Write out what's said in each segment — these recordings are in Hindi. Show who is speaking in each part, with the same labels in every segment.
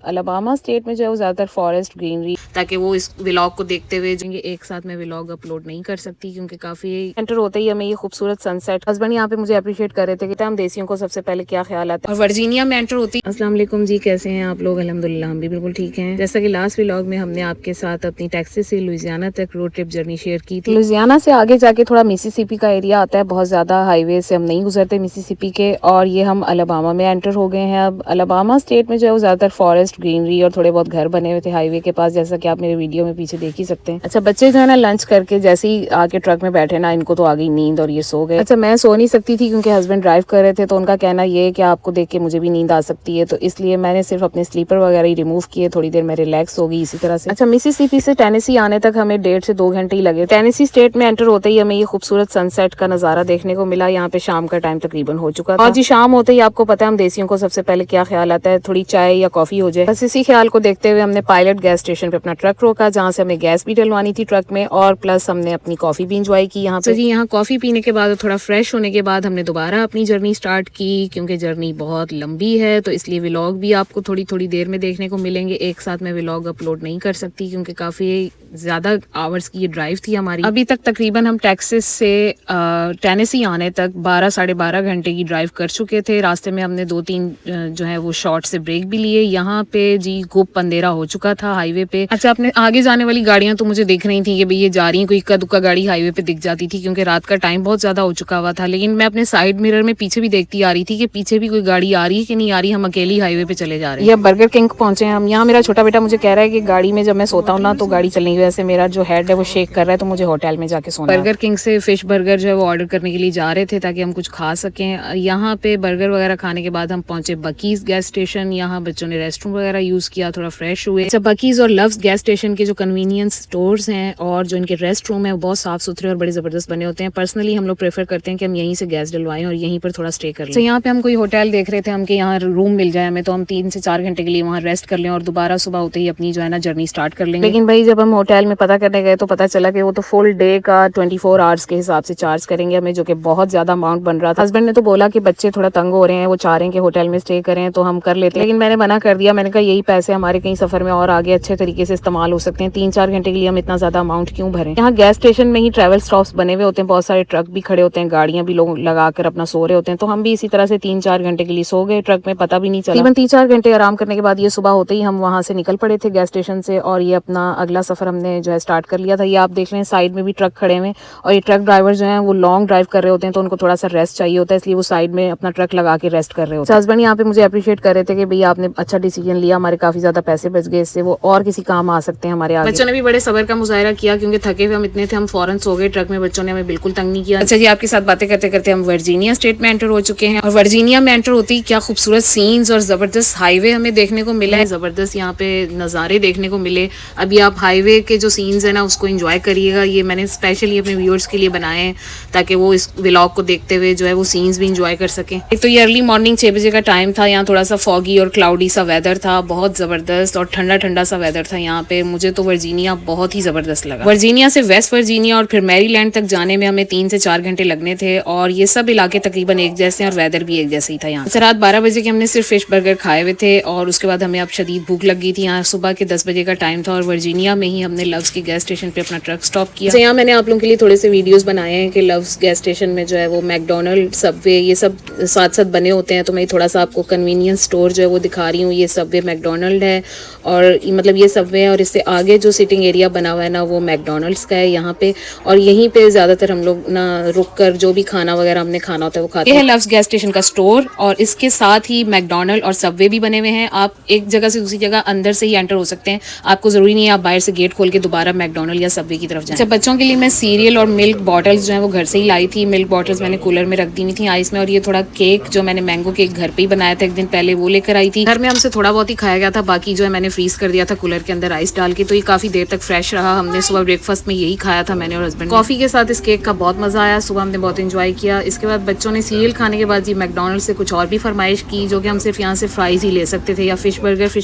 Speaker 1: अलाबामा स्टेट में जो है वो ज़्यादातर फॉरेस्ट ग्रीनरी, ताकि वो इस व्लॉग को देखते हुए एक साथ में व्लॉग अपलोड नहीं कर सकती क्योंकि काफ़ी एंटर होते ही हमें ये खूबसूरत सनसेट, हस्बैंड यहाँ पे मुझे अप्रिशिएट कर रहे थे कि हम देसियों को सबसे पहले क्या ख्याल आता है और वर्जीनिया में एंटर होती। अस्सलाम वालेकुम जी, कैसे हैं आप लोग? अल्हम्दुलिल्लाह हम भी बिल्कुल ठीक हैं। जैसा कि लास्ट व्लॉग में हमने आपके साथ अपनी टेक्सास से लुइसियाना तक रोड ट्रिप जर्नी शेयर की थी। लुइसियाना से आगे जाके थोड़ा मिसिसिपी का एरिया आता है, बहुत ज़्यादा हाईवे से हम नहीं गुजरते मिसिसिपी के, और ये हम अलाबामा में एंटर हो गए हैं। अब अलाबामा स्टेट में जो है वो ज़्यादातर फॉरेस्ट ग्रीनरी और थोड़े बहुत घर बने हुए थे हाईवे के पास, जैसा कि आप मेरे वीडियो में पीछे देख ही सकते हैं। अच्छा, बच्चे जो है ना लंच करके जैसे ही आके ट्रक में बैठे ना, इनको तो आ गई नींद और ये सो गए। अच्छा, मैं सो नहीं सकती थी क्योंकि हस्बैंड ड्राइव कर रहे थे, तो उनका कहना ये है कि आपको देख के मुझे भी नींद आ सकती है, तो इसलिए मैंने सिर्फ अपने स्लीपर वगैरह ही रिमूव किए, थोड़ी देर मैं रिलैक्स हो गई इसी तरह से। अच्छा, मिसिसिपी से टेनेसी आने तक हमें 1.5 से 2 घंटे ही लगे। टेनेसी स्टेट में एंटर होते ही हमें ये खूबसूरत सनसेट का नजारा देखने को मिला। यहाँ पे शाम का टाइम तकरीबन हो चुका था और जी शाम होते ही आपको पता है हम देसियों को सबसे पहले क्या ख्याल आता है, थोड़ी चाय या कॉफी हो जाए। बस इसी ख्याल को देखते हुए हमने पायलट गैस स्टेशन पे अपना ट्रक रोका, जहाँ से हमें गैस भी डलवानी थी ट्रक में, और प्लस हमने अपनी कॉफी भी इंजॉय की यहाँ पे। जी यहाँ कॉफी पीने के बाद थोड़ा फ्रेश होने के बाद हमने दोबारा अपनी जर्नी स्टार्ट की, क्योंकि जर्नी बहुत लंबी है तो इसलिए व्लॉग भी आपको थोड़ी थोड़ी देर में देखने को मिलेंगे। एक साथ में व्लॉग अपलोड नहीं कर सकती क्योंकि काफी ज्यादा आवर्स की ये ड्राइव थी हमारी। अभी तक तकरीबन हम टेक्सास से टेनेसी आने तक 12 साढ़े 12 घंटे की ड्राइव कर चुके थे। रास्ते में हमने 2-3 जो है वो शॉर्ट से ब्रेक भी लिए। यहाँ पे जी गुप अंधेरा हो चुका था हाईवे पे। अच्छा, अपने आगे जाने वाली गाड़ियां तो मुझे दिख रही थी कि भाई ये जा रही है, कोई इक्का दुक्का गाड़ी हाईवे पे दिख जाती थी क्योंकि रात का टाइम बहुत ज्यादा हो चुका हुआ था, लेकिन मैं अपने साइड मिरर में पीछे भी देखती आ रही थी कि पीछे भी कोई गाड़ी आ रही है कि नहीं आ रही, हम अकेली हाईवे पे चले जा रहे हैं। ये बर्गर किंग पहुंचे हैं हम। यहाँ मेरा छोटा बेटा मुझे कह रहा है कि गाड़ी में जब मैं सोता हूँ ना तो गाड़ी चलने की वजह से मेरा जो हेड है वो शेक कर रहा है, तो मुझे होटल में जाके सोना है। बर्गर किंग से फिश बर्गर जो है वो ऑर्डर करने के लिए जा रहे थे ताकि हम कुछ खा सकें। यहाँ पे बर्गर वगैरह खाने के बाद हम पहुंचे बकीज गैस स्टेशन। यहाँ बच्चों ने रेस्ट रूम वगैरह यूज किया, थोड़ा फ्रेश हुए। अच्छा, बकीज और लव्स गैस स्टेशन के जो कन्वीनियंस स्टोर्स हैं और जो इनके रेस्ट रूम है वो बहुत साफ सुथरे और बड़े जबरदस्त बने होते हैं। पर्सनली हम लोग प्रेफर करते हैं कि हम यहीं से गैस डलवाएं और यहीं पर थोड़ा स्टे कर लें। तो यहाँ पे हम कोई होटल देख रहे थे हम कि यहाँ रूम मिल जाए हमें, तो हम 3 से 4 घंटे के लिए वहाँ रेस्ट कर लें और दोबारा सुबह होते ही अपनी जो है ना जर्नी स्टार्ट कर लेंगे। लेकिन भाई जब हम होटल में पता करने गए तो पता चला कि वो तो फुल डे का 24 आवर्स के हिसाब से चार्ज करेंगे हमें, जो कि बहुत ज्यादा अमाउंट बन रहा था। हस्बैंड ने तो बोला कि बच्चे थोड़ा तंग हो रहे हैं, वो चाह रहे हैं कि होटल में स्टे करें, तो हम कर लेते हैं, लेकिन मैंने मना कर दिया। मैंने कहा यही पैसे हमारे कहीं सफर में और आगे अच्छे तरीके से इस्तेमाल हो सकते हैं, 3-4 घंटे के लिए हम इतना ज्यादा अमाउंट क्यों भरें। यहाँ गैस स्टेशन में ही ट्रैवल स्टॉप्स बने हुए होते हैं, बहुत सारे ट्रक भी खड़े होते हैं, गाड़ियां भी लोग लगा कर अपना सो रहे होते हैं, तो हम भी इसी तरह से 3-4 घंटे के लिए सो गए ट्रक में, पता भी नहीं चला। तकरीबन 3-4 घंटे आराम करने के बाद ये सुबह होते ही हम वहां से निकल पड़े थे गैस स्टेशन से, और ये अपना अगला सफर हमने जो है स्टार्ट कर लिया था। ये आप देख रहे हैं साइड में भी ट्रक खड़े हुए, और ये ट्रक ड्राइवर जो है वो लॉन्ग ड्राइव कर रहे होते हैं तो उनको थोड़ा सा रेस्ट चाहिए होता है, इसलिए वो साइड में अपना ट्रक लगा के रेस्ट कर रहे होते हैं। हस्बैंड यहाँ पे मुझे अप्रिशिएट कर रहे थे कि भैया आपने अच्छा डिसीजन लिया, हमारे काफी ज्यादा पैसे बच गए, इससे वो और किसी काम आ सकते हैं हमारे आगे। बच्चों ने भी बड़े सब्र का मुजाहरा किया क्योंकि थके हुए हम इतने थे, हम फौरन सो गए ट्रक में, बच्चों ने हमें बिल्कुल तंग नहीं किया। अच्छा जी, आपके साथ बातें करते करते हम वर्जीनिया स्टेट में एंटर हो चुके हैं, और वर्जीनिया में एंटर होती क्या खूबसूरत सीन्स और जबरदस्त हाईवे हमें देखने को मिला है, जबरदस्त यहाँ पे नज़ारे देखने को मिले। अभी आप हाईवे के जो सीन्स है ना उसको एंजॉय करिएगा, ये मैंने स्पेशली अपने व्यूअर्स के लिए बनाए हैं ताकि वो इस व्लॉग को देखते हुए जो है वो सीन्स भी इंजॉय कर सकें। एक तो ये अर्ली मॉर्निंग 6 बजे का टाइम था, यहाँ थोड़ा सा फॉगी और क्लाउडी सा वेदर था, बहुत ज़बरदस्त और ठंडा ठंडा सा वेदर था यहाँ पे। मुझे तो वर्जीनिया बहुत ही ज़बरदस्त लगा। वर्जीनिया से वेस्ट वर्जीनिया और फिर मैरीलैंड तक जाने में हमें 3 से 4 घंटे लगने थे, और ये सब इलाके तकरीबन एक जैसे हैं और वेदर भी एक जैसे ही था यहाँ। रात 12 बजे के हमने सिर्फ फिश बर्गर खाए हुए थे, और उसके बाद हमें अब शदीद भूख लग गई थी। यहाँ सुबह के 10 बजे का टाइम था, और वर्जीनिया में ही हमने लव्स के गैस स्टेशन पे अपना ट्रक स्टॉप किया। तो यहाँ मैंने आप लोगों के लिए थोड़े से वीडियोस बनाए हैं कि लव्स गैस स्टेशन में जो है वो मैकडोनल्ड, सबवे, ये सब साथ साथ बने होते हैं, तो मैं थोड़ा सा आपको कन्वीनियंस स्टोर जो है वो दिखा रही हूँ। ये सबवे मैकडोनल्ड है, और मतलब ये सबवे है, और इससे आगे जो सिटिंग एरिया बना हुआ है ना वो मैकडोनल्ड्स का है यहाँ पे, और यहीं पे ज्यादातर हम लोग ना रुक कर जो भी खाना वगैरह हमने खाना होता है वो खाते हैं। ये है लव्स गैस स्टेशन का स्टोर, और इसके साथ ही मैकडोनल्ड और सबवे भी बने हुए हैं। आप एक जगह से दूसरी जगह अंदर से ही एंटर हो सकते हैं, आपको जरूरी नहीं है आप बाहर से गेट खोल के दोबारा मैकडोनल्ड या सबवे की तरफ जाएं। अच्छा, बच्चों के लिए मैं सीरियल और मिल्क बॉटल्स जो है वो घर से ही लाई थी। मिल्क बॉटल्स मैंने कूलर में रख दी हुई थी आइस में, और ये थोड़ा केक जो मैंने मैंगो केक घर पे ही बनाया था एक दिन पहले वो लेकर आई थी। घर में हमसे थोड़ा बहुत ही खाया गया था, बाकी जो है मैंने फ्रीज कर दिया था कूलर के अंदर आइस डाल के, तो ये काफी देर तक फ्रेश रहा। हमने सुबह ब्रेकफास्ट में यही खाया था मैंने और हस्बैंड। कॉफी के साथ इस केक का बहुत मजा आया, सुबह हमने बहुत इंजॉय किया। इसके बाद बच्चों ने सीरियल खाने के बाद जी मैकडोनल्ड से कुछ और भी फरमाइश की, जो कि हम सिर्फ यहाँ से फ्राइज ही ले सकते थे, या फिश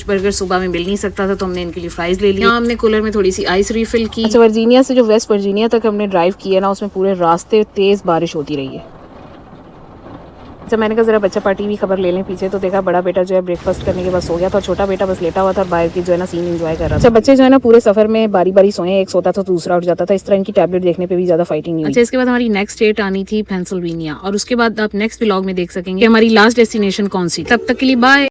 Speaker 1: बर्गर सुबह में मिल नहीं सकता था, तो हमने इनके लिए फ्राइज ले लिया। हमने कूलर में थोड़ी सी आइस रिफिल की। अच्छा, वर्जीनिया से जो वेस्ट वर्जीनिया तक हमने ड्राइव किया ना उसमें पूरे रास्ते तेज बारिश होती रही है। अच्छा मैंने कहा जरा बच्चा पार्टी भी खबर ले लें पीछे, तो देखा बड़ा बेटा जो है ब्रेकफास्ट करने के बाद सो गया था, छोटा बेटा बस लेटा हुआ था बाहर की जो है ना सीन एंजॉय कर रहा था। अच्छा बच्चे जो है ना पूरे सफर में बारी बारी सोए, एक सोता था तो दूसरा उठ जाता था, इस तरह इनकी टैबलेट देखने पे भी ज्यादा फाइटिंग नहीं। अच्छा इसके बाद हमारी नेक्स्ट डेट आनी थी पेंसिल्वेनिया, और उसके बाद आप नेक्स्ट व्लॉग में देख सकेंगे हमारी लास्ट डेस्टिनेशन कौन सी। तब तक के लिए बाय।